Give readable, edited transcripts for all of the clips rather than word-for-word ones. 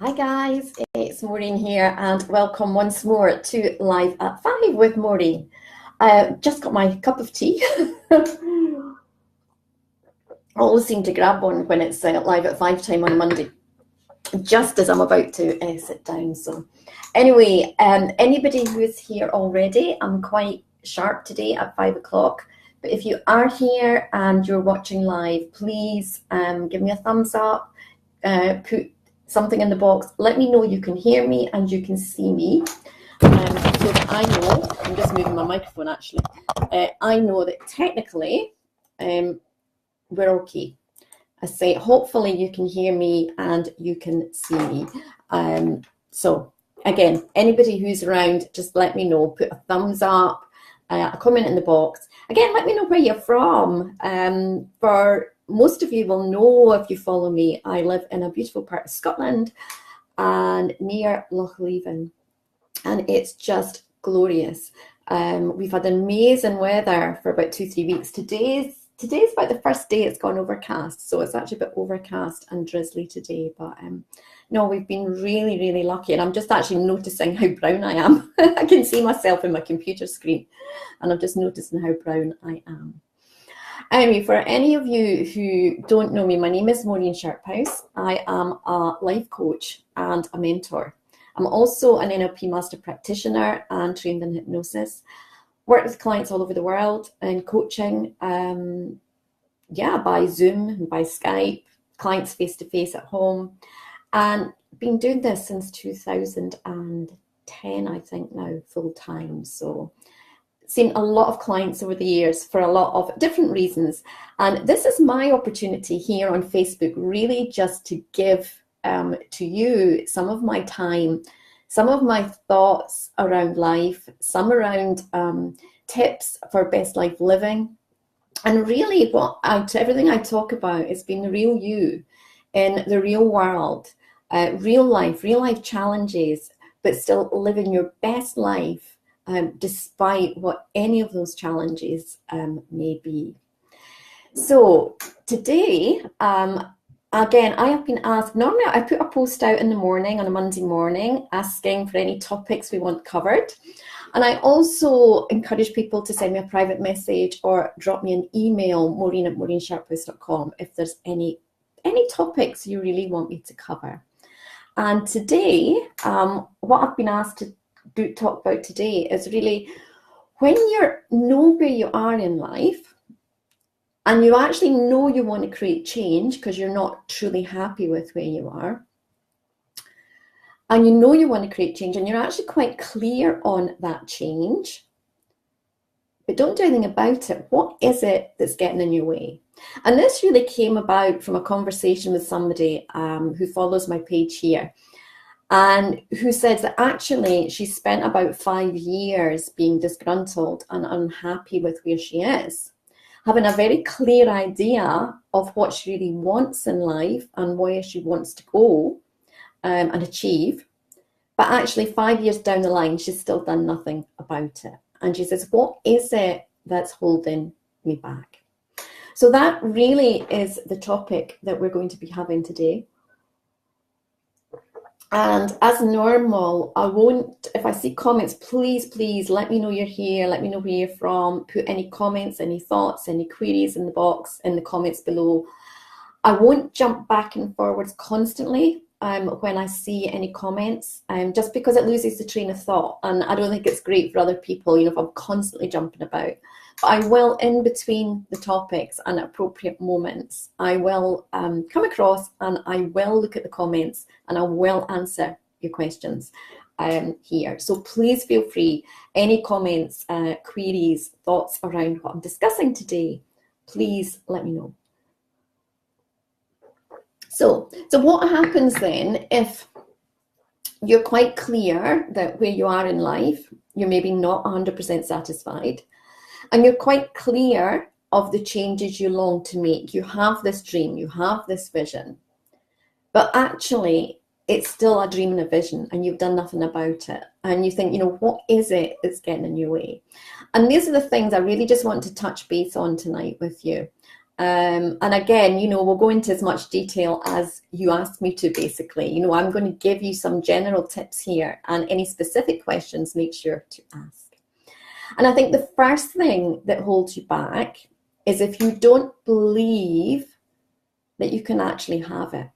Hi guys, it's Maureen here and welcome once more to Live at 5 with Maureen. Just got my cup of tea. Always seem to grab one when it's live at 5 time on Monday, just as I'm about to sit down. So anyway, anybody who is here already, I'm quite sharp today at 5 o'clock. But if you are here and you're watching live, please give me a thumbs up, put something in the box, let me know you can hear me and you can see me, so that I know, I'm just moving my microphone actually, I know that technically we're okay. I say hopefully you can hear me and you can see me. So again, anybody who's around, just let me know, put a thumbs up, a comment in the box. Again, let me know where you're from. For most of you will know, if you follow me, I live in a beautiful part of Scotland and near Loch Leven, and it's just glorious. We've had amazing weather for about 2-3 weeks. Today's about the first day it's gone overcast, so it's actually a bit overcast and drizzly today, but no, we've been really lucky, and I'm just actually noticing how brown I am. I can see myself in my computer screen and I'm just noticing how brown I am. Anyway, for any of you who don't know me, my name is Maureen Sharphouse. I am a life coach and a mentor. I'm also an NLP master practitioner and trained in hypnosis. Work with clients all over the world in coaching, by Zoom and by Skype, clients face-to-face at home, and been doing this since 2010, I think now, full time. So seen a lot of clients over the years for a lot of different reasons, and this is my opportunity here on Facebook really just to give to you some of my time, some of my thoughts around life, some around tips for best life living, and really everything I talk about is being the real you in the real world, real life challenges, but still living your best life despite what any of those challenges may be. So today, again, I have been asked, normally I put a post out in the morning on a Monday morning asking for any topics we want covered. And I also encourage people to send me a private message or drop me an email, maureen@maurinsharphouse.com, if there's any topics you really want me to cover. And today, what I've been asked to talk about today is really when you know where you are in life and you actually know you want to create change because you're not truly happy with where you are, and you know you want to create change and you're actually quite clear on that change, but don't do anything about it. What is it that's getting in your way? And this really came about from a conversation with somebody who follows my page here, and who says that actually she spent about 5 years being disgruntled and unhappy with where she is, having a very clear idea of what she really wants in life and where she wants to go and achieve. But actually 5 years down the line, she's still done nothing about it. And she says, what is it that's holding me back? So that really is the topic that we're going to be having today. And as normal, I won't, if I see comments, please let me know you're here, let me know where you're from, put any comments, any thoughts, any queries in the box, in the comments below. I won't jump back and forwards constantly when I see any comments, just because it loses the train of thought, and I don't think it's great for other people, if I'm constantly jumping about. But I will, in between the topics and at appropriate moments, I will come across and I will look at the comments and I will answer your questions here. So please feel free, any comments, queries, thoughts around what I'm discussing today, please let me know. So what happens then if you're quite clear that where you are in life, you're maybe not 100% satisfied, and you're quite clear of the changes you long to make? You have this dream, you have this vision, but actually it's still a dream and a vision and you've done nothing about it. And you think, what is it that's getting in your way? And these are the things I really just want to touch base on tonight with you. And again, we'll go into as much detail as you ask me to, basically. I'm going to give you some general tips here, and any specific questions, make sure to ask. And I think the first thing that holds you back is if you don't believe that you can actually have it.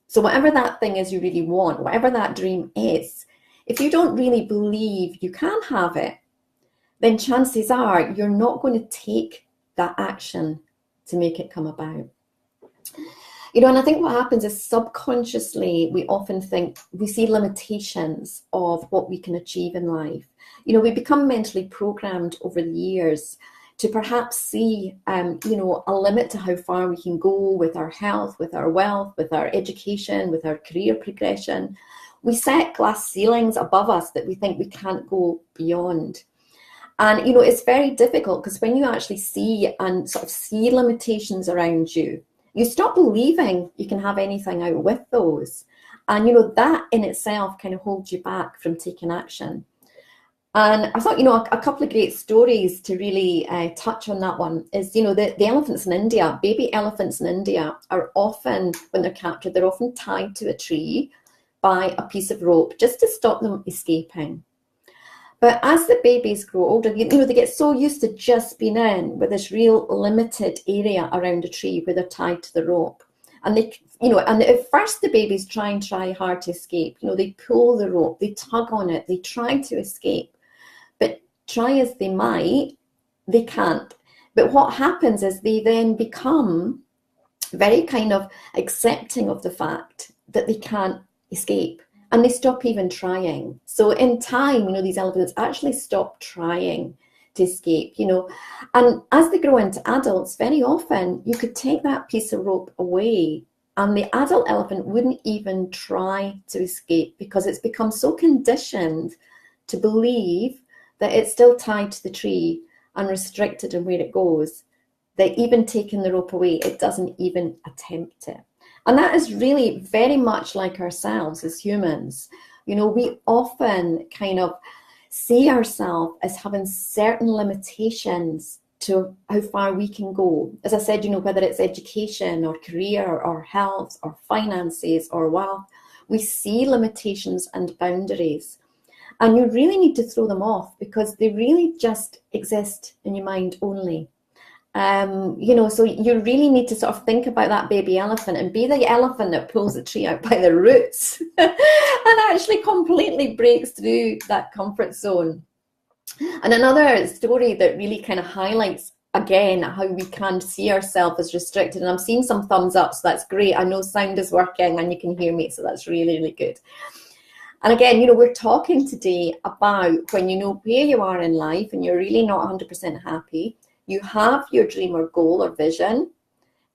So whatever that thing is you really want, whatever that dream is, if you don't really believe you can have it, then chances are you're not going to take that action to make it come about. And I think what happens is subconsciously we often think we see limitations of what we can achieve in life. We become mentally programmed over the years to perhaps see, a limit to how far we can go with our health, with our wealth, with our education, with our career progression. We set glass ceilings above us that we think we can't go beyond. And, it's very difficult because when you actually see and sort of see limitations around you, you stop believing you can have anything out with those. And, that in itself kind of holds you back from taking action. And I thought, a couple of great stories to really touch on that one is, the elephants in India, baby elephants in India are often, when they're captured, they're often tied to a tree by a piece of rope just to stop them escaping. But as the babies grow older, they get so used to just being in with this real limited area around a tree where they're tied to the rope. And and at first the babies try hard to escape. They pull the rope, they tug on it, they try to escape. But try as they might, they can't. But what happens is they then become very kind of accepting of the fact that they can't escape. And they stop even trying. So in time, these elephants actually stop trying to escape, And as they grow into adults, very often you could take that piece of rope away and the adult elephant wouldn't even try to escape because it's become so conditioned to believe that it's still tied to the tree and restricted in where it goes, that even taking the rope away, it doesn't even attempt it. And that is really very much like ourselves as humans. We often kind of see ourselves as having certain limitations to how far we can go. As I said, whether it's education or career or health or finances or wealth, we see limitations and boundaries. And you really need to throw them off because they really just exist in your mind only. So you really need to sort of think about that baby elephant and be the elephant that pulls the tree out by the roots and actually completely breaks through that comfort zone. And another story that really kind of highlights, again, how we can see ourselves as restricted. And I'm seeing some thumbs up, so that's great. I know sound is working and you can hear me, so that's really, really good. And again, we're talking today about when you know where you are in life and you're really not 100% happy. You have your dream or goal or vision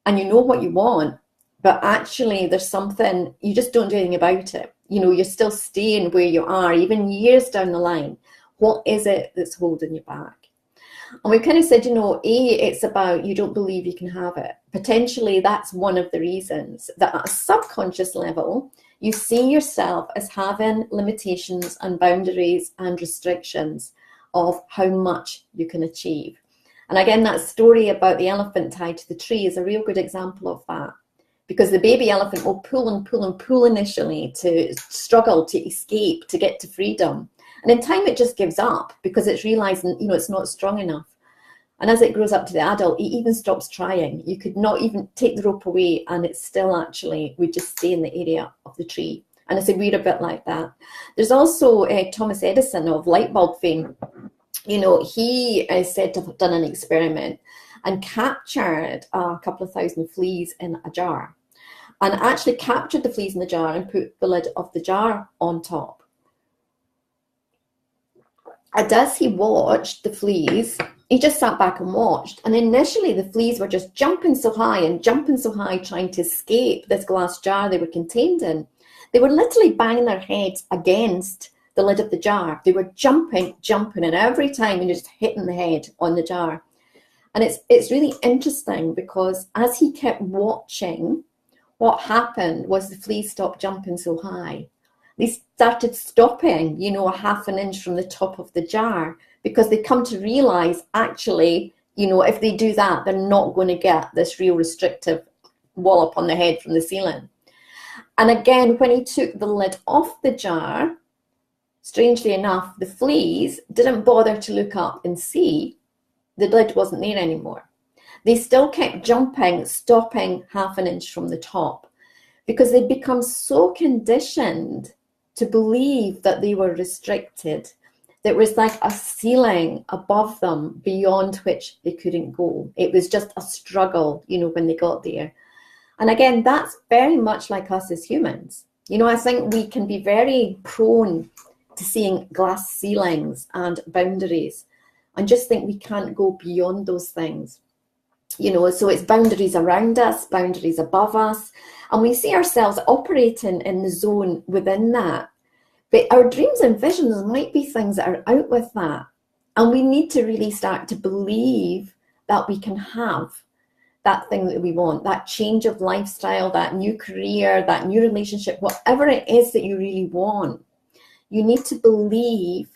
and you know what you want, but actually there's something, you just don't do anything about it. You're still staying where you are, even years down the line. What is it that's holding you back? And we've kind of said, it's about you don't believe you can have it. Potentially that's one of the reasons that at a subconscious level, you see yourself as having limitations and boundaries and restrictions of how much you can achieve. And again, that story about the elephant tied to the tree is a real good example of that. Because the baby elephant will pull and pull and pull initially to struggle to escape, to get to freedom. And in time, it just gives up because it's realizing, it's not strong enough. And as it grows up to the adult, it even stops trying. You could not even take the rope away and it's still actually would just stay in the area of the tree. And I say we're a bit like that. There's also Thomas Edison of light bulb fame. He is said to have done an experiment and captured a couple of thousand fleas in a jar and actually captured the fleas in the jar and put the lid of the jar on top. And as he watched the fleas, he just sat back and watched. And initially the fleas were just jumping so high trying to escape this glass jar they were contained in. They were literally banging their heads against the lid of the jar. They were jumping, and every time you're just hitting the head on the jar. And it's really interesting because as he kept watching, what happened was the fleas stopped jumping so high. They started stopping, a half an inch from the top of the jar because they come to realize actually, You know, if they do that, they're not going to get this real restrictive wallop on the head from the ceiling. And again, when he took the lid off the jar, strangely enough, the fleas didn't bother to look up and see the lid wasn't there anymore. They still kept jumping, stopping half an inch from the top, because they'd become so conditioned to believe that they were restricted. There was like a ceiling above them beyond which they couldn't go. It was just a struggle, you know, when they got there. And again, that's very much like us as humans. You know, I think we can be very prone to seeing glass ceilings and boundaries and just think we can't go beyond those things. You know, so it's boundaries around us, boundaries above us, and we see ourselves operating in the zone within that. But our dreams and visions might be things that are out with that. And we need to really start to believe that we can have that thing that we want, that change of lifestyle, that new career, that new relationship, whatever it is that you really want. You need to believe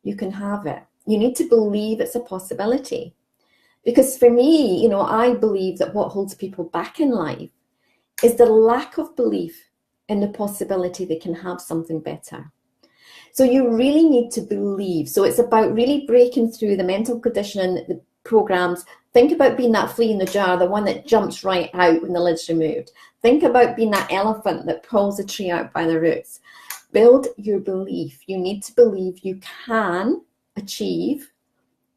you can have it. You need to believe it's a possibility. Because for me, you know, I believe that what holds people back in life is the lack of belief in the possibility they can have something better. So you really need to believe. So it's about really breaking through the mental conditioning, the programs. Think about being that flea in the jar, the one that jumps right out when the lid's removed. Think about being that elephant that pulls the tree out by the roots. Build your belief. You need to believe you can achieve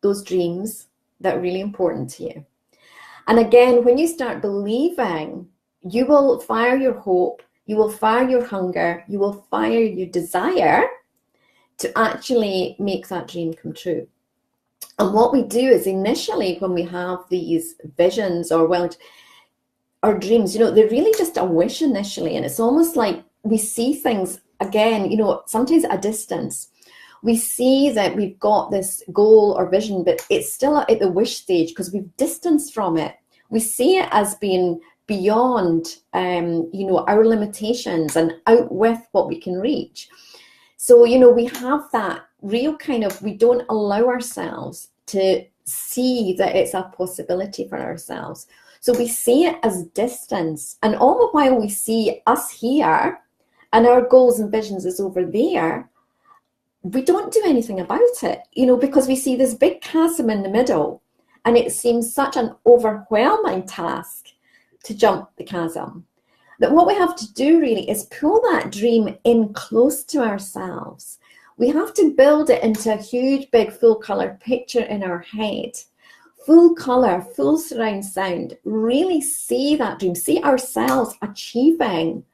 those dreams that are really important to you. And again, when you start believing, you will fire your hope, you will fire your hunger, you will fire your desire to actually make that dream come true. And what we do is initially when we have these visions or dreams, you know, they're really just a wish initially. And it's almost like we see things again, you know, sometimes at a distance. We see that we've got this goal or vision, but it's still at the wish stage because we've distanced from it. We see it as being beyond, you know, our limitations and out with what we can reach. So, you know, we have that real kind of, we don't allow ourselves to see that it's a possibility for ourselves. So we see it as distance. And all the while we see us here and our goals and visions is over there, we don't do anything about it, you know, because we see this big chasm in the middle and it seems such an overwhelming task to jump the chasm. That what we have to do really is pull that dream in close to ourselves. We have to build it into a huge, big, full color picture in our head. Full color, full surround sound. Really see that dream. See ourselves achieving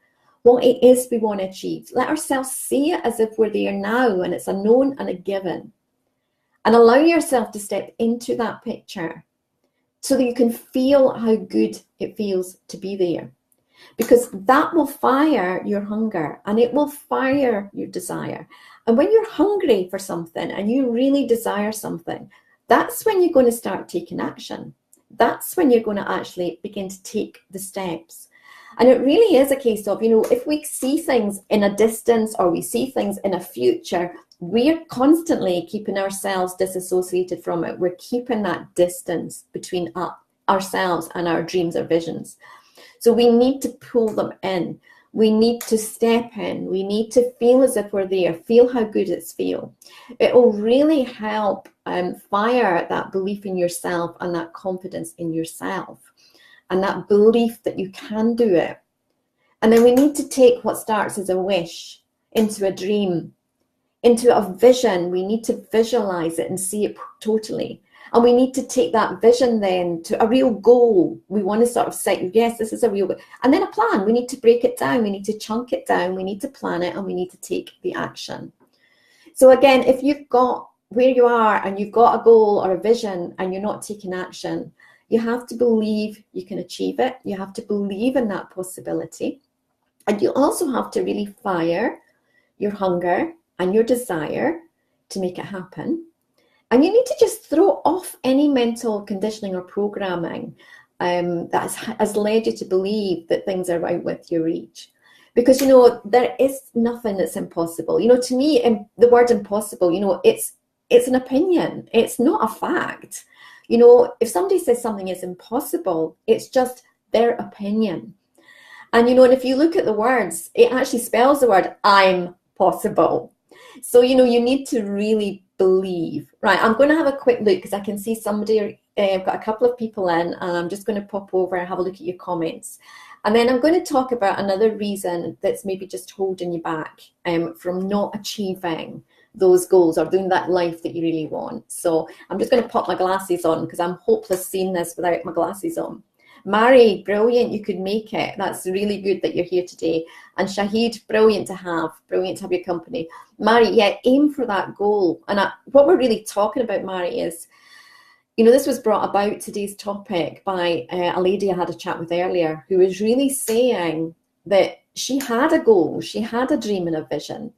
what it is we want to achieve. Let ourselves see it as if we're there now and it's a known and a given. And allow yourself to step into that picture so that you can feel how good it feels to be there. Because that will fire your hunger and it will fire your desire. And when you're hungry for something and you really desire something, that's when you're going to start taking action. That's when you're going to actually begin to take the steps. And it really is a case of, you know, if we see things in a distance or we see things in a future, we're constantly keeping ourselves disassociated from it. We're keeping that distance between ourselves and our dreams or visions. So we need to pull them in. We need to step in. We need to feel as if we're there, feel how good it's feel. It will really help fire that belief in yourself and that confidence in yourself and that belief that you can do it. And then we need to take what starts as a wish into a dream, into a vision. We need to visualize it and see it totally. And we need to take that vision then to a real goal. We want to sort of say, yes, this is a real goal. And then a plan. We need to break it down. We need to chunk it down. We need to plan it and we need to take the action. So again, if you've got where you are and you've got a goal or a vision and you're not taking action, you have to believe you can achieve it. You have to believe in that possibility. And you also have to really fire your hunger and your desire to make it happen. And you need to just throw off any mental conditioning or programming that has led you to believe that things are out with your reach. Because, you know, there is nothing that's impossible. You know, to me, the word impossible, you know, it's an opinion. It's not a fact. You know, if somebody says something is impossible, it's just their opinion. And, you know, and if you look at the words, it actually spells the word I'm possible. So, you know, you need to really believe. Right, I'm going to have a quick look because I can see somebody, I've got a couple of people in, and I'm just going to pop over and have a look at your comments. And then I'm going to talk about another reason that's maybe just holding you back from not achieving those goals or doing that life that you really want. So I'm just going to pop my glasses on because I'm hopeless seeing this without my glasses on. Mary, brilliant, you could make it. That's really good that you're here today. And Shahid, brilliant to have your company. Mary, yeah, aim for that goal. And what we're really talking about, Mary, is, you know, this was brought about today's topic by a lady I had a chat with earlier who was really saying that she had a goal, she had a dream and a vision,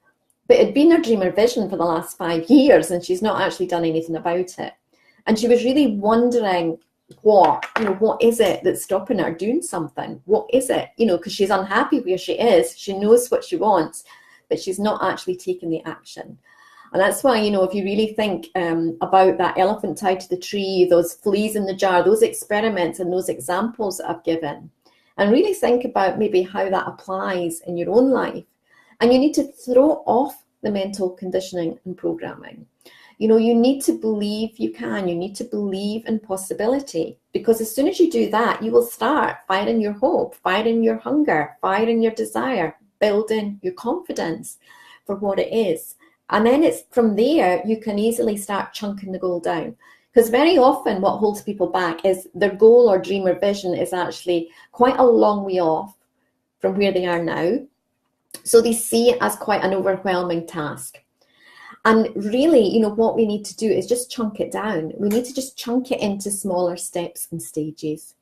but it had been her dream or vision for the last 5 years and she's not actually done anything about it. And she was really wondering, what is it that's stopping her doing something? What is it? You know, because she's unhappy where she is. She knows what she wants, but she's not actually taking the action. And that's why, you know, if you really think about that elephant tied to the tree, those fleas in the jar, those experiments and those examples that I've given, and really think about maybe how that applies in your own life. And you need to throw off the mental conditioning and programming. You know, you need to believe you can. You need to believe in possibility, because as soon as you do that, you will start firing your hope, firing your hunger, firing your desire, building your confidence for what it is. And then it's from there, you can easily start chunking the goal down. Because very often what holds people back is their goal or dream or vision is actually quite a long way off from where they are now. So they see it as quite an overwhelming task. And really, you know, what we need to do is just chunk it down. We need to just chunk it into smaller steps and stages.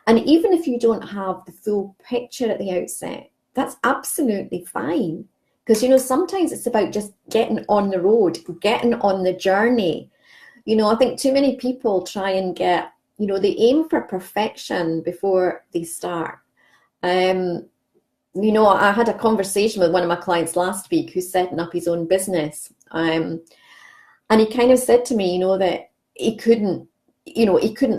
And even if you don't have the full picture at the outset, that's absolutely fine. Because, you know, sometimes it's about just getting on the road, getting on the journey. You know, I think too many people try and get, you know, they aim for perfection before they start. You know, I had a conversation with one of my clients last week who's setting up his own business. And he kind of said to me, you know, that he couldn't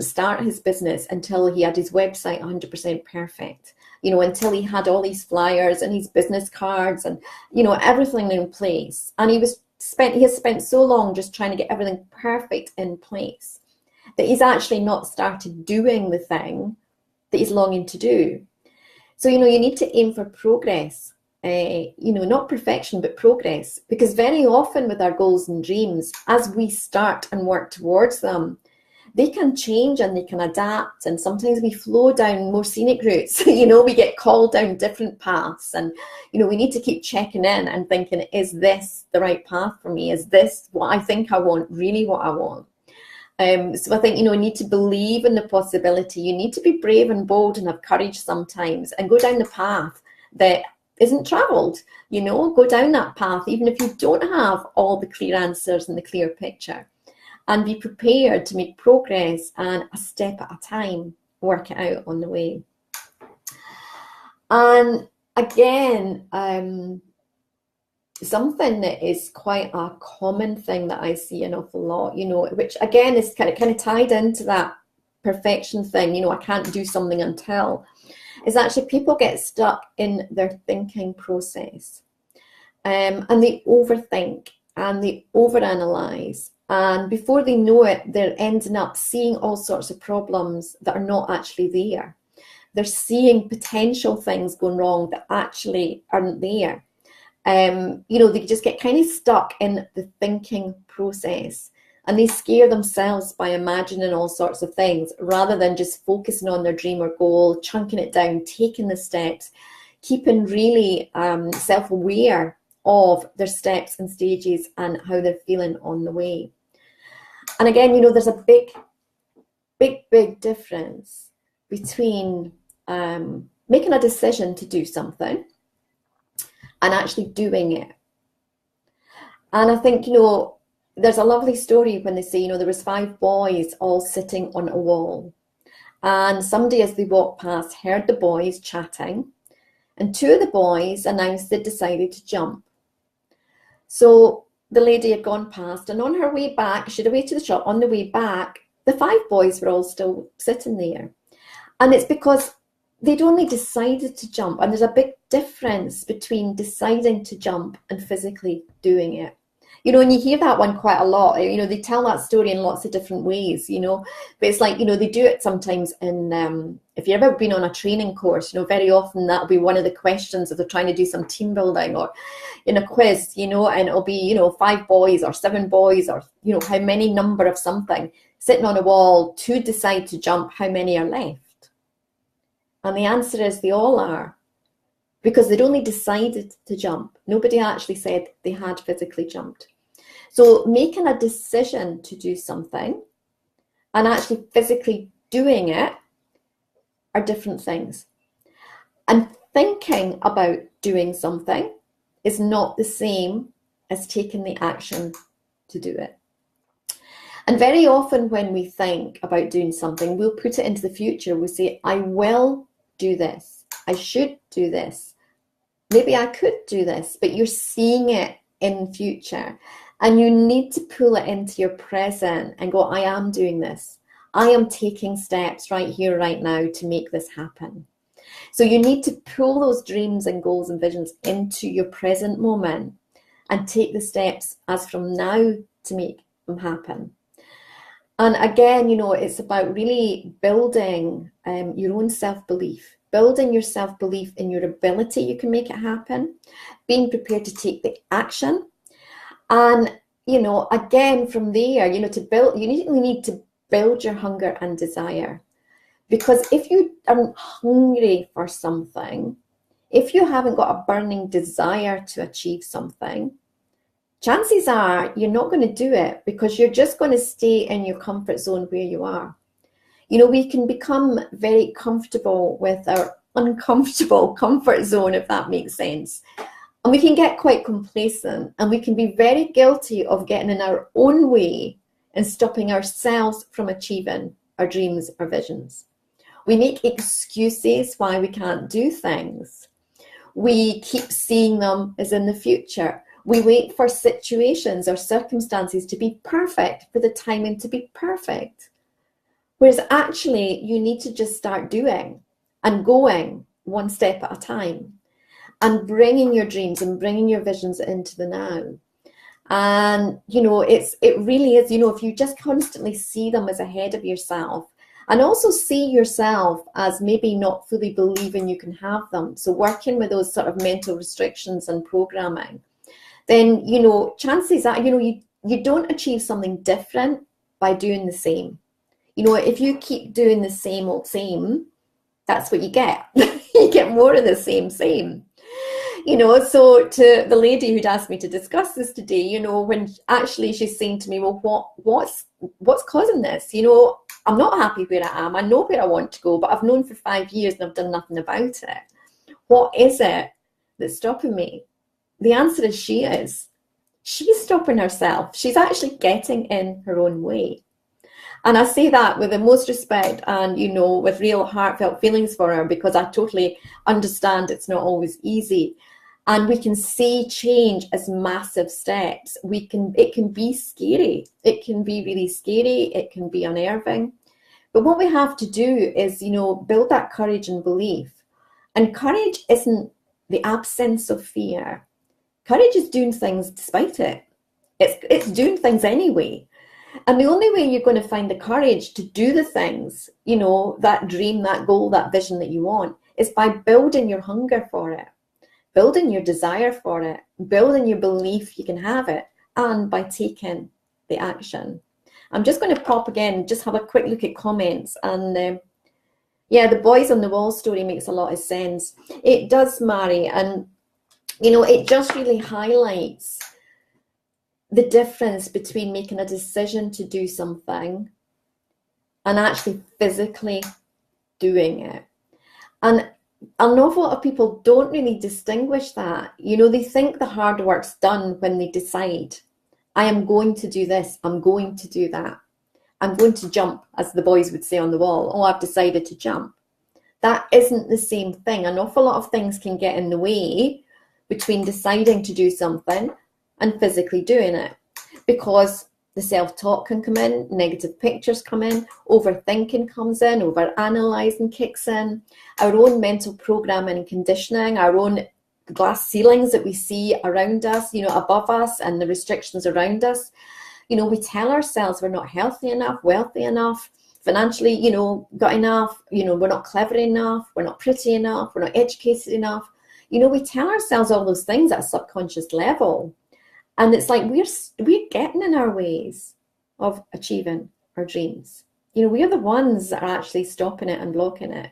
start his business until he had his website 100% perfect, you know, until he had all these flyers and his business cards and, you know, everything in place. And he has spent so long just trying to get everything perfect in place that he's actually not started doing the thing that he's longing to do. So, you know, you need to aim for progress, you know, not perfection, but progress, because very often with our goals and dreams, as we start and work towards them, they can change and they can adapt. And sometimes we flow down more scenic routes, you know, we get called down different paths. And, you know, we need to keep checking in and thinking, is this the right path for me? Is this what I think I want, really what I want? So I think, you know, you need to believe in the possibility. You need to be brave and bold and have courage sometimes and go down the path that isn't traveled, you know, go down that path, even if you don't have all the clear answers and the clear picture, and be prepared to make progress and a step at a time, work it out on the way. And again, something that is quite a common thing that I see an awful lot, you know, which again is kind of tied into that perfection thing, you know, I can't do something until, is actually people get stuck in their thinking process, and they overthink and they overanalyze, and before they know it, they're ending up seeing all sorts of problems that are not actually there. They're seeing potential things going wrong that actually aren't there. You know, they just get kind of stuck in the thinking process, and they scare themselves by imagining all sorts of things rather than just focusing on their dream or goal, chunking it down, taking the steps, keeping really self-aware of their steps and stages and how they're feeling on the way. And again, you know, there's a big difference between making a decision to do something and actually doing it. And I think, you know, there's a lovely story when they say, you know, there was 5 boys all sitting on a wall, and somebody as they walked past heard the boys chatting, and 2 of the boys announced they decided to jump. So the lady had gone past, and on her way back, she'd away to the shop, on the way back, the 5 boys were all still sitting there. And it's because they'd only decided to jump. And there's a big difference between deciding to jump and physically doing it. You know, and you hear that one quite a lot. You know, they tell that story in lots of different ways, you know. But it's like, you know, they do it sometimes in, if you've ever been on a training course, you know, very often that'll be one of the questions if they're trying to do some team building or in a quiz, you know, and it'll be, you know, 5 boys or 7 boys or, you know, how many number of something sitting on a wall to decide to jump, how many are left? And the answer is they all are. Because they'd only decided to jump. Nobody actually said they had physically jumped. So making a decision to do something and actually physically doing it are different things. And thinking about doing something is not the same as taking the action to do it. And very often when we think about doing something, we'll put it into the future. We'll say, I will do this. I should do this. Maybe I could do this, but you're seeing it in future. And you need to pull it into your present and go, I am doing this. I am taking steps right here, right now to make this happen. So you need to pull those dreams and goals and visions into your present moment and take the steps as from now to make them happen. And again, you know, it's about really building your own self-belief. Building your self-belief in your ability you can make it happen, being prepared to take the action. And, you know, again, from there, you know, to build, you need to build your hunger and desire. Because if you aren't hungry for something, if you haven't got a burning desire to achieve something, chances are you're not going to do it because you're just going to stay in your comfort zone where you are. You know, we can become very comfortable with our uncomfortable comfort zone, if that makes sense. And we can get quite complacent and we can be very guilty of getting in our own way and stopping ourselves from achieving our dreams or visions. We make excuses why we can't do things. We keep seeing them as in the future. We wait for situations or circumstances to be perfect, for the timing to be perfect. Whereas actually, you need to just start doing and going one step at a time and bringing your dreams and bringing your visions into the now. And, you know, it really is, you know, if you just constantly see them as ahead of yourself and also see yourself as maybe not fully believing you can have them. So working with those sort of mental restrictions and programming, then, you know, chances are, you know, you don't achieve something different by doing the same. You know, if you keep doing the same old same, that's what you get. You get more of the same. You know, so to the lady who'd asked me to discuss this today, you know, when actually she's saying to me, well, what's causing this? You know, I'm not happy where I am. I know where I want to go, but I've known for 5 years and I've done nothing about it. What is it that's stopping me? The answer is she's stopping herself. She's actually getting in her own way. And I say that with the most respect and, you know, with real heartfelt feelings for her, because I totally understand it's not always easy. And we can see change as massive steps. It can be scary. It can be really scary. It can be unnerving. But what we have to do is, you know, build that courage and belief. And courage isn't the absence of fear. Courage is doing things despite it. It's doing things anyway. And the only way you're going to find the courage to do the things, you know, that dream, that goal, that vision that you want, is by building your hunger for it, building your desire for it, building your belief you can have it, and by taking the action. I'm just going to pop again, just have a quick look at comments. And yeah, the boys on the wall story makes a lot of sense. It does, Mary. And, you know, it just really highlights the difference between making a decision to do something and actually physically doing it. And an awful lot of people don't really distinguish that. You know, they think the hard work's done when they decide, I am going to do this, I'm going to do that. I'm going to jump, as the boys would say on the wall. Oh, I've decided to jump. That isn't the same thing. An awful lot of things can get in the way between deciding to do something and physically doing it. Because The self-talk can come in, negative pictures come in, overthinking comes in, over-analysing kicks in, our own mental programming and conditioning, our own glass ceilings that we see around us, above us, and the restrictions around us. We tell ourselves we're not healthy enough, wealthy enough, financially, got enough, we're not clever enough, we're not pretty enough, we're not educated enough. We tell ourselves all those things at a subconscious level. And it's like we're getting in our ways of achieving our dreams. We're the ones that are actually stopping it and blocking it.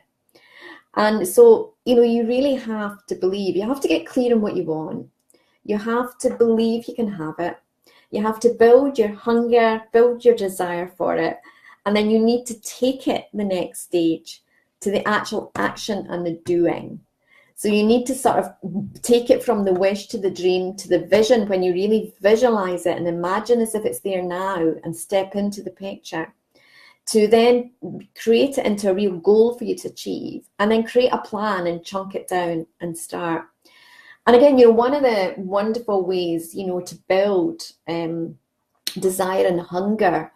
And so, you really have to believe, you have to get clear on what you want. You have to believe you can have it. You have to build your hunger, build your desire for it. And then you need to take it the next stage to the actual action and the doing. So you need to sort of take it from the wish to the dream to the vision, when you really visualize it and imagine as if it's there now and step into the picture, to then create it into a real goal for you to achieve, and then create a plan and chunk it down and start. And again, one of the wonderful ways, to build desire and hunger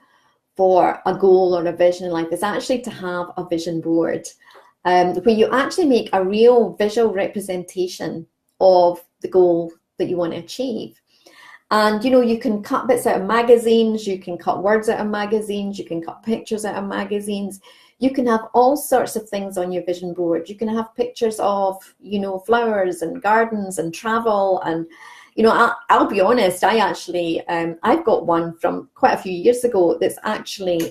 for a goal or a vision in life is actually to have a vision board. Where you actually make a real visual representation of the goal that you want to achieve. And, you can cut bits out of magazines, you can cut words out of magazines, you can cut pictures out of magazines. You can have all sorts of things on your vision board. You can have pictures of, flowers and gardens and travel. And, I'll be honest, I actually, I've got one from quite a few years ago that's actually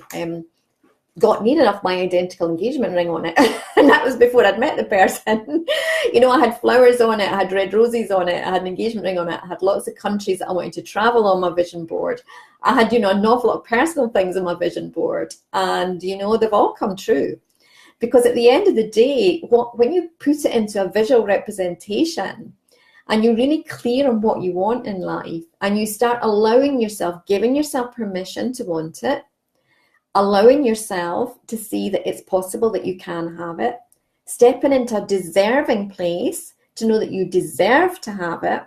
got near enough my identical engagement ring on it. And that was before I'd met the person. I had flowers on it, I had red roses on it, I had an engagement ring on it, I had lots of countries that I wanted to travel on my vision board. I had, an awful lot of personal things on my vision board. And, they've all come true. Because at the end of the day, when you put it into a visual representation and you're really clear on what you want in life, and you start allowing yourself, giving yourself permission to want it, allowing yourself to see that it's possible that you can have it, stepping into a deserving place to know that you deserve to have it.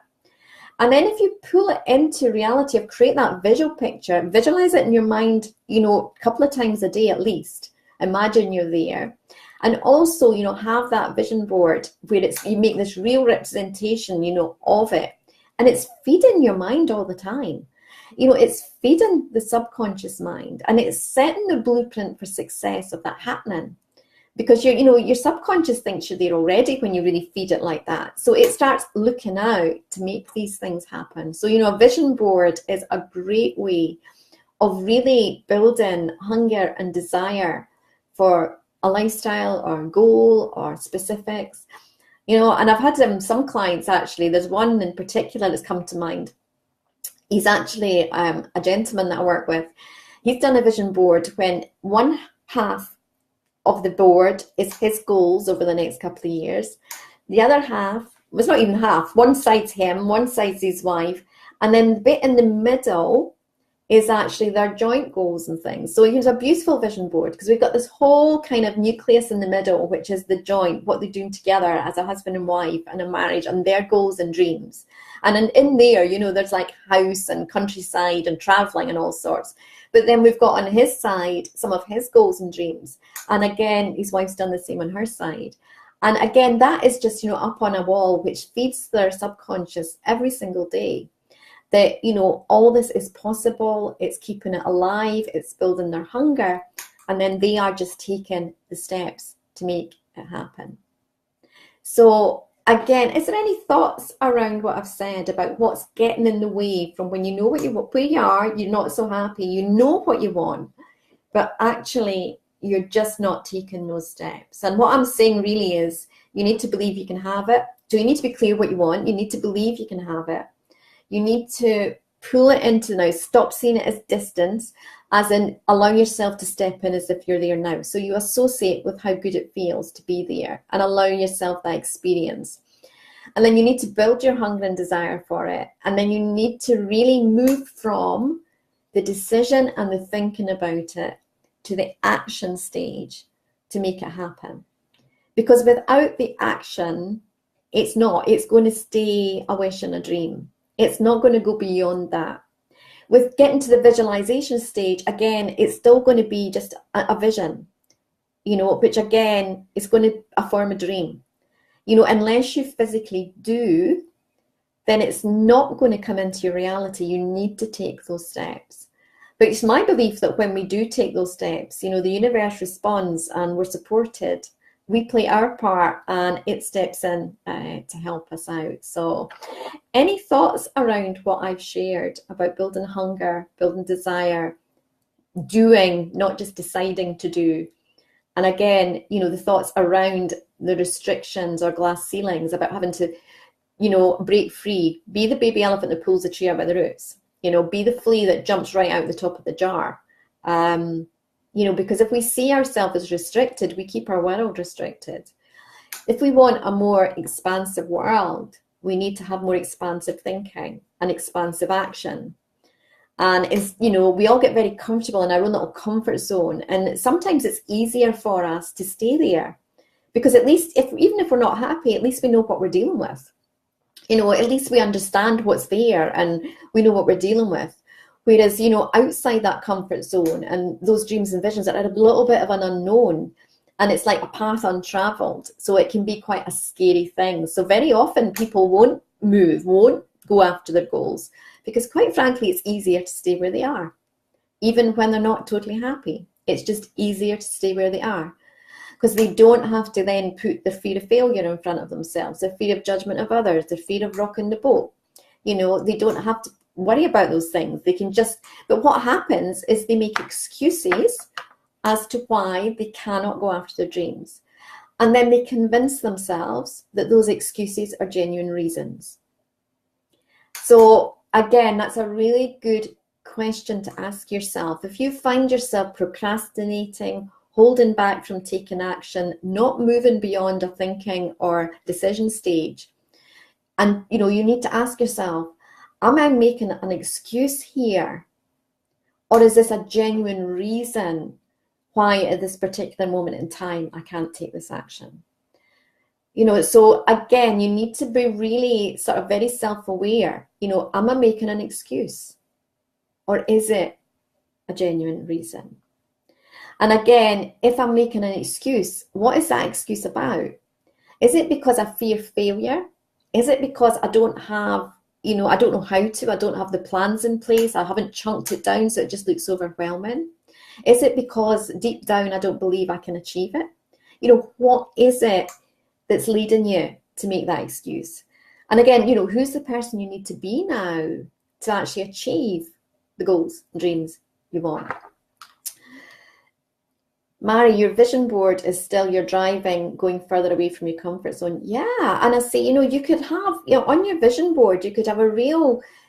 And then if you pull it into reality, of create that visual picture, visualize it in your mind, a couple of times a day at least. Imagine you're there. And also, have that vision board where you make this real representation, of it. And it's feeding your mind all the time. It's feeding the subconscious mind, and it's setting the blueprint for success of that happening, because your subconscious thinks you're there already when you really feed it like that. So it starts looking out to make these things happen. So, a vision board is a great way of really building hunger and desire for a lifestyle or a goal or specifics. And I've had some clients, actually, there's one in particular that's come to mind. He's actually a gentleman that I work with. He's done a vision board when one half of the board is his goals over the next couple of years. The other half, it's not even half, one side's him, one side's his wife, and then the bit in the middle is actually their joint goals and things. So here's a beautiful vision board, because we've got this whole kind of nucleus in the middle, which is the joint, what they're doing together as a husband and wife and a marriage, and their goals and dreams. And in there, there's like house and countryside and traveling and all sorts. But then we've got on his side some of his goals and dreams. And again, his wife's done the same on her side. And again, that is just, up on a wall, which feeds their subconscious every single day. That, all this is possible, it's keeping it alive, it's building their hunger, and then they are just taking the steps to make it happen. So again, is there any thoughts around what I've said about what's getting in the way from when you know where you are, you're not so happy, you know what you want, but actually you're just not taking those steps? And what I'm saying really is, you need to believe you can have it. So you need to be clear what you want, you need to believe you can have it. You need to pull it into now, stop seeing it as distance, as in allow yourself to step in as if you're there now. So you associate with how good it feels to be there and allow yourself that experience. And then you need to build your hunger and desire for it. And then you need to really move from the decision and the thinking about it to the action stage to make it happen. Because without the action, it's going to stay a wish and a dream. It's not going to go beyond that. With getting to the visualization stage, again, it's still going to be just a vision, you know, which again is going to form a dream. You know, unless you physically do, then it's not going to come into your reality. You need to take those steps. But it's my belief that when we do take those steps, you know, the universe responds and we're supported. We play our part and it steps in to help us out. So any thoughts around what I've shared about building hunger, building desire, doing, not just deciding to do? And again, you know, the thoughts around the restrictions or glass ceilings about having to, you know, break free, be the baby elephant that pulls the tree out by the roots, you know, be the flea that jumps right out the top of the jar. You know, because if we see ourselves as restricted, we keep our world restricted. If we want a more expansive world, we need to have more expansive thinking and expansive action. And it's, you know, we all get very comfortable in our own little comfort zone. And sometimes it's easier for us to stay there because at least even if we're not happy, at least we know what we're dealing with. You know, at least we understand what's there and we know what we're dealing with. Whereas, you know, outside that comfort zone and those dreams and visions are a little bit of an unknown, and it's like a path untraveled. So it can be quite a scary thing. So very often people won't move, won't go after their goals, because quite frankly, it's easier to stay where they are, even when they're not totally happy. It's just easier to stay where they are because they don't have to then put the fear of failure in front of themselves, the fear of judgment of others, the fear of rocking the boat. You know, they don't have to worry about those things. They can just, but what happens is they make excuses as to why they cannot go after their dreams. And then they convince themselves that those excuses are genuine reasons. So again, that's a really good question to ask yourself. If you find yourself procrastinating, holding back from taking action, not moving beyond a thinking or decision stage, and you know, you need to ask yourself, am I making an excuse here? Or is this a genuine reason why at this particular moment in time I can't take this action? You know, so again, you need to be really sort of very self-aware. You know, am I making an excuse? Or is it a genuine reason? And again, if I'm making an excuse, what is that excuse about? Is it because I fear failure? Is it because I don't have, you know, I don't know how to, I don't have the plans in place, I haven't chunked it down so it just looks overwhelming? Is it because deep down I don't believe I can achieve it? You know, what is it that's leading you to make that excuse? And again, you know, who's the person you need to be now to actually achieve the goals and dreams you want? Mary, your vision board is still your driving, going further away from your comfort zone. Yeah, and I say, you know, you could have, you know, on your vision board, you could have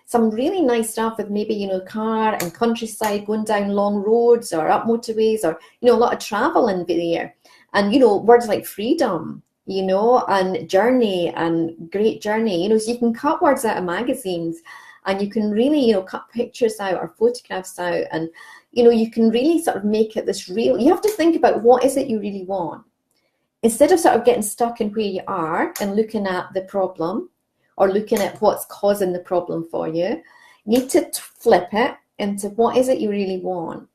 some really nice stuff with maybe, you know, car and countryside, going down long roads or up motorways, or, you know, a lot of travel in there. And, you know, words like freedom, you know, and journey and great journey, you know, so you can cut words out of magazines and you can really, you know, cut pictures out or photographs out, and, you know, you can really sort of make it this real. You have to think about what is it you really want. Instead of sort of getting stuck in where you are and looking at the problem or looking at what's causing the problem for you, you need to flip it into what is it you really want.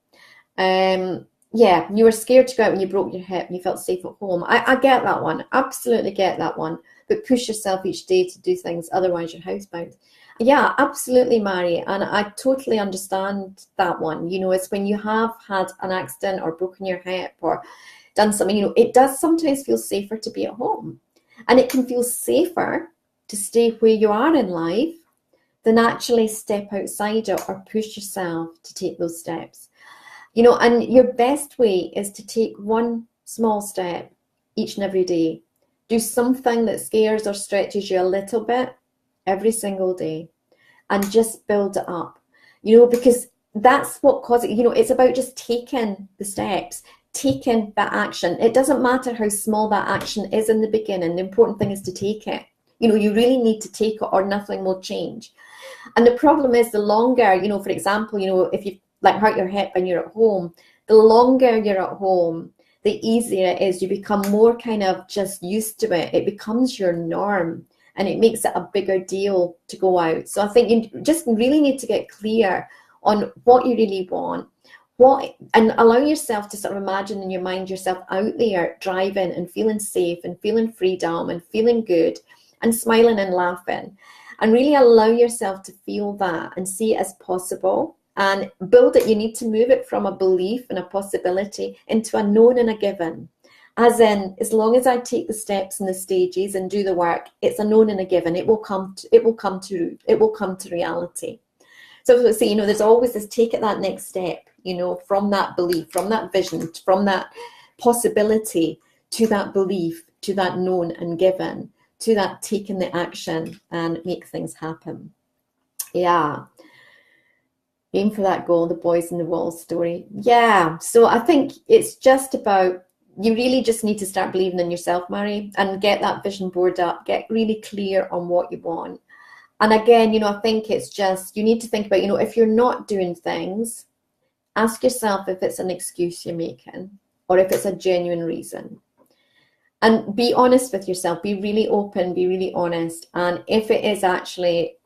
Yeah, you were scared to go out when you broke your hip and you felt safe at home. I get that one, absolutely get that one. But push yourself each day to do things, otherwise you're housebound. Yeah, absolutely, Mary. And I totally understand that one. You know, it's when you have had an accident or broken your hip or done something, you know, it does sometimes feel safer to be at home. And it can feel safer to stay where you are in life than actually step outside it or push yourself to take those steps. You know, and your best way is to take one small step each and every day. Do something that scares or stretches you a little bit every single day, and just build it up, you know, because that's what causes, you know, it's about just taking the steps, taking that action. It doesn't matter how small that action is in the beginning. The important thing is to take it. You know, you really need to take it or nothing will change. And the problem is the longer, you know, for example, you know, if you like hurt your hip and you're at home, the longer you're at home, the easier it is. You become more kind of just used to it. It becomes your norm. And it makes it a bigger deal to go out. So I think you just really need to get clear. on what you really want, and allow yourself to sort of imagine in your mind yourself out there driving and feeling safe and feeling freedom and feeling good and smiling and laughing, and really allow yourself to feel that and see it as possible and build it. You need to move it from a belief and a possibility into a known and a given. As in, as long as I take the steps and the stages and do the work, it's a known and a given. It will come to reality. So you know, there's always this take it that next step, you know, from that belief, from that vision, from that possibility to that belief, to that known and given, to that taking the action and make things happen. Yeah. Aim for that goal, the boys in the wall story. Yeah. So I think it's just about, you really just need to start believing in yourself, Mary, and get that vision board up, get really clear on what you want. And again, you know, I think it's just, you need to think about, you know, if you're not doing things, ask yourself if it's an excuse you're making or if it's a genuine reason. And be honest with yourself, be really open, be really honest. And if it is actually,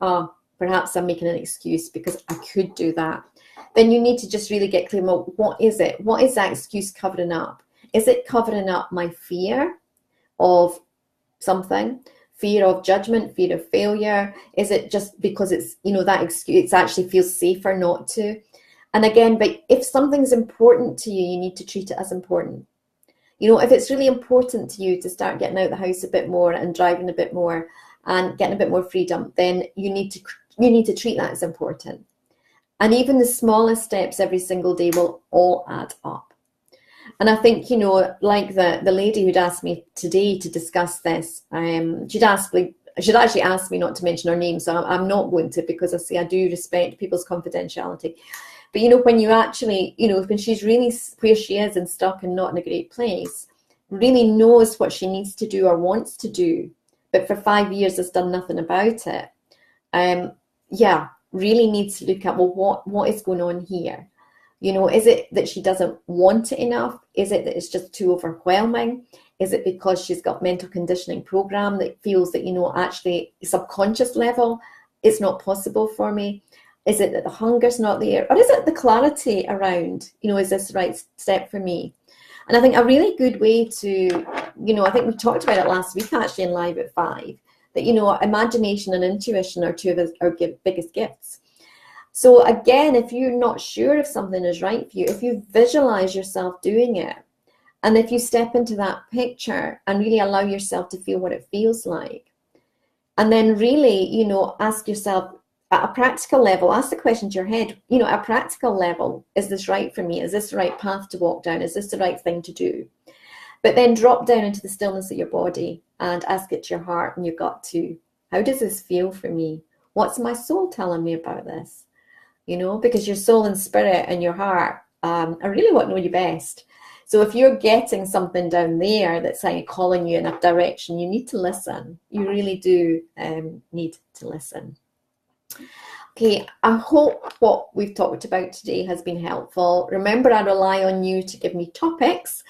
perhaps I'm making an excuse because I could do that, then you need to just really get clear about what is it? What is that excuse covering up? Is it covering up my fear of something? Fear of judgment, fear of failure? Is it just because it's, you know, that excuse, it actually feels safer not to? And again, but if something's important to you, you need to treat it as important. You know, if it's really important to you to start getting out the house a bit more and driving a bit more and getting a bit more freedom, then you need to treat that as important. And even the smallest steps every single day will all add up. And I think, you know, like the lady who'd asked me today to discuss this, she'd actually asked me not to mention her name, so I'm not going to, because I do respect people's confidentiality. But, you know, when you actually, you know, when she's really where she is and stuck and not in a great place, really knows what she needs to do or wants to do, but for 5 years has done nothing about it, yeah, really needs to look at, well, what is going on here? You know, is it that she doesn't want it enough? Is it that it's just too overwhelming? Is it because she's got mental conditioning program that feels that, you know, actually subconscious level, it's not possible for me? Is it that the hunger's not there? Or is it the clarity around, you know, is this the right step for me? And I think a really good way to, you know, I think we talked about it last week actually in Live at 5, that, you know, imagination and intuition are two of our biggest gifts. So again, if you're not sure if something is right for you, if you visualize yourself doing it, and if you step into that picture and really allow yourself to feel what it feels like, and then really, you know, ask yourself at a practical level, ask the question to your head, you know, at a practical level, is this right for me? Is this the right path to walk down? Is this the right thing to do? But then drop down into the stillness of your body and ask it to your heart and your gut too. How does this feel for me? What's my soul telling me about this? You know, because your soul and spirit and your heart are really what know you best. So if you're getting something down there that's like calling you in a direction, you need to listen. You really do need to listen. Okay, I hope what we've talked about today has been helpful. Remember, I rely on you to give me topics.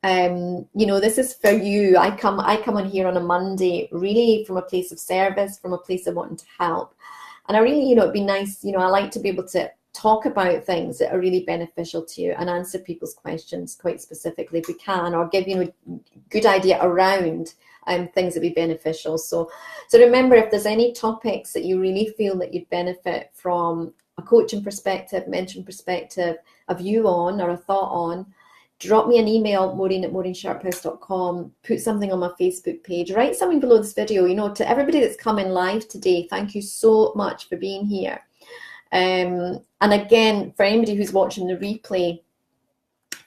You know, this is for you. I come on here on a Monday really from a place of service, from a place of wanting to help. And I really, you know, it'd be nice, you know, I like to be able to talk about things that are really beneficial to you and answer people's questions quite specifically if we can, or give, you know, good idea around things that be beneficial. So remember, if there's any topics that you really feel that you'd benefit from a coaching perspective, mentoring perspective, a view on or a thought on, drop me an email, Maureen at MaureenSharphouse.com, put something on my Facebook page, write something below this video. You know, to everybody that's come in live today, thank you so much for being here. And again, for anybody who's watching the replay,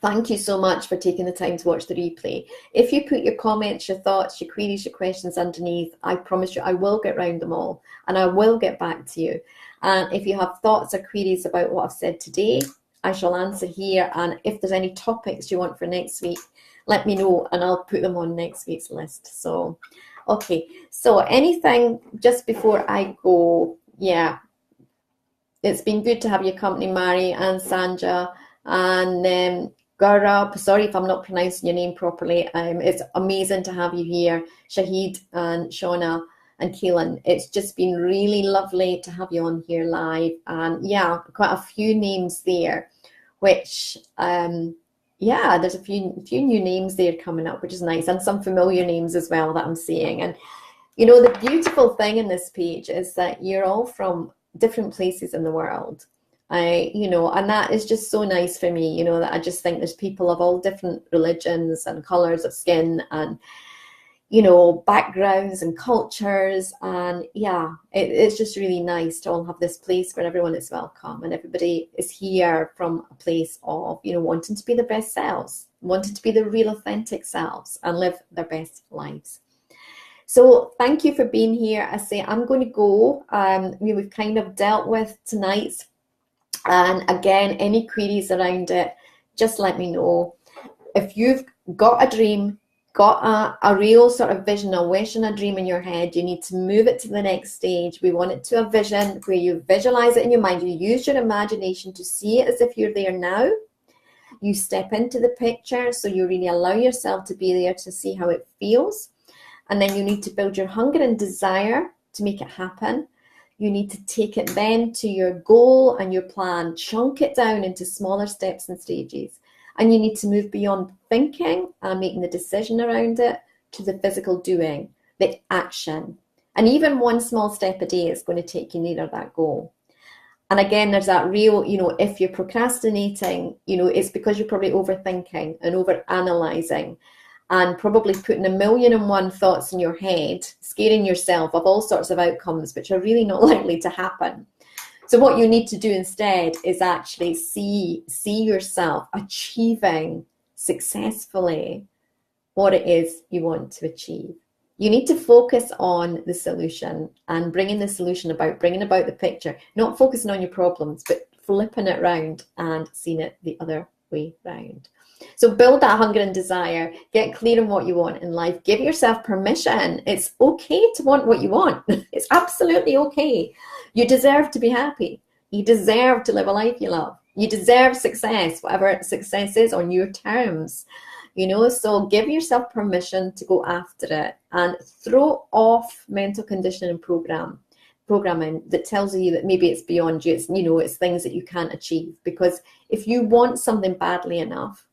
thank you so much for taking the time to watch the replay. If you put your comments, your thoughts, your queries, your questions underneath, I promise you I will get round them all and I will get back to you. And if you have thoughts or queries about what I've said today, I shall answer here. And if there's any topics you want for next week, let me know and I'll put them on next week's list. So, okay. So anything just before I go? Yeah. It's been good to have your company, Mary and Sanja and Gaurav. Sorry if I'm not pronouncing your name properly. It's amazing to have you here. Shahid and Shauna. and Keelan. It's just been really lovely to have you on here live. And yeah, quite a few names there, which, yeah, there's a few new names there coming up, which is nice, and some familiar names as well that I'm seeing. And you know, the beautiful thing in this page is that you're all from different places in the world. You know, and that is just so nice for me, you know, that I just think there's people of all different religions and colors of skin and, you know, backgrounds and cultures. And yeah, it's just really nice to all have this place where everyone is welcome and everybody is here from a place of, you know, wanting to be the best selves, wanting to be the real authentic selves and live their best lives. So thank you for being here. I say I'm going to go. We've kind of dealt with tonight's, and again, any queries around it, just let me know. If you've got a dream, got a real sort of vision, a wish and a dream in your head, you need to move it to the next stage. We want it to a vision where you visualize it in your mind. You use your imagination to see it as if you're there now. You step into the picture, so you really allow yourself to be there to see how it feels. And then you need to build your hunger and desire to make it happen. You need to take it then to your goal and your plan, chunk it down into smaller steps and stages. And you need to move beyond thinking and making the decision around it to the physical doing, the action. And even one small step a day is going to take you nearer that goal. And again, there's that real, you know, if you're procrastinating, you know, it's because you're probably overthinking and overanalyzing and probably putting 1,000,001 thoughts in your head, scaring yourself of all sorts of outcomes, which are really not likely to happen. So what you need to do instead is actually see yourself achieving successfully what it is you want to achieve. You need to focus on the solution and bringing the solution about, bringing about the picture, not focusing on your problems, but flipping it round and seeing it the other way round. So build that hunger and desire, get clear on what you want in life, give yourself permission. It's okay to want what you want. It's absolutely okay. You deserve to be happy. You deserve to live a life you love. You deserve success, whatever success is on your terms. You know, so give yourself permission to go after it and throw off mental conditioning and programming that tells you that maybe it's beyond you. It's, you know, it's things that you can't achieve. Because if you want something badly enough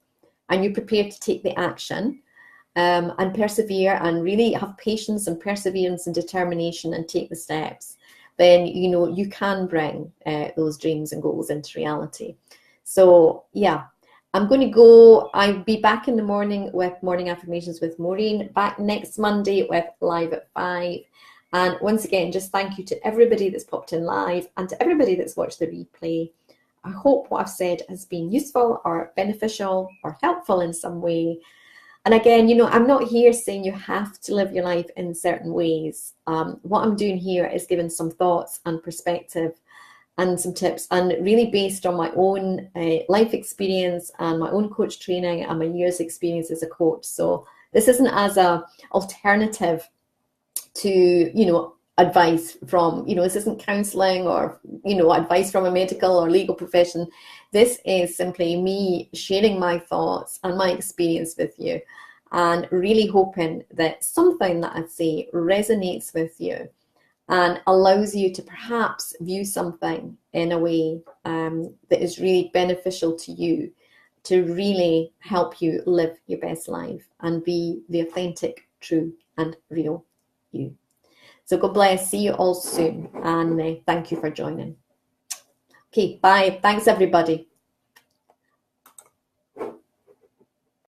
and you're prepared to take the action and persevere and really have patience and perseverance and determination and take the steps, then, you know, you can bring those dreams and goals into reality. So yeah, I'm going to go. I'll be back in the morning with Morning Affirmations with Maureen, back next Monday with Live at 5. And once again, just thank you to everybody that's popped in live and to everybody that's watched the replay. I hope what I've said has been useful or beneficial or helpful in some way. And again, you know, I'm not here saying you have to live your life in certain ways. What I'm doing here is giving some thoughts and perspective and some tips, and really based on my own life experience and my own coach training and my years experience as a coach. So this isn't as a alternative to, you know, advice from, you know, this isn't counseling or, you know, advice from a medical or legal profession. This is simply me sharing my thoughts and my experience with you and really hoping that something that I say resonates with you and allows you to perhaps view something in a way that is really beneficial to you, to really help you live your best life and be the authentic, true and real you. So God bless. See you all soon. And thank you for joining. Okay, bye. Thanks, everybody.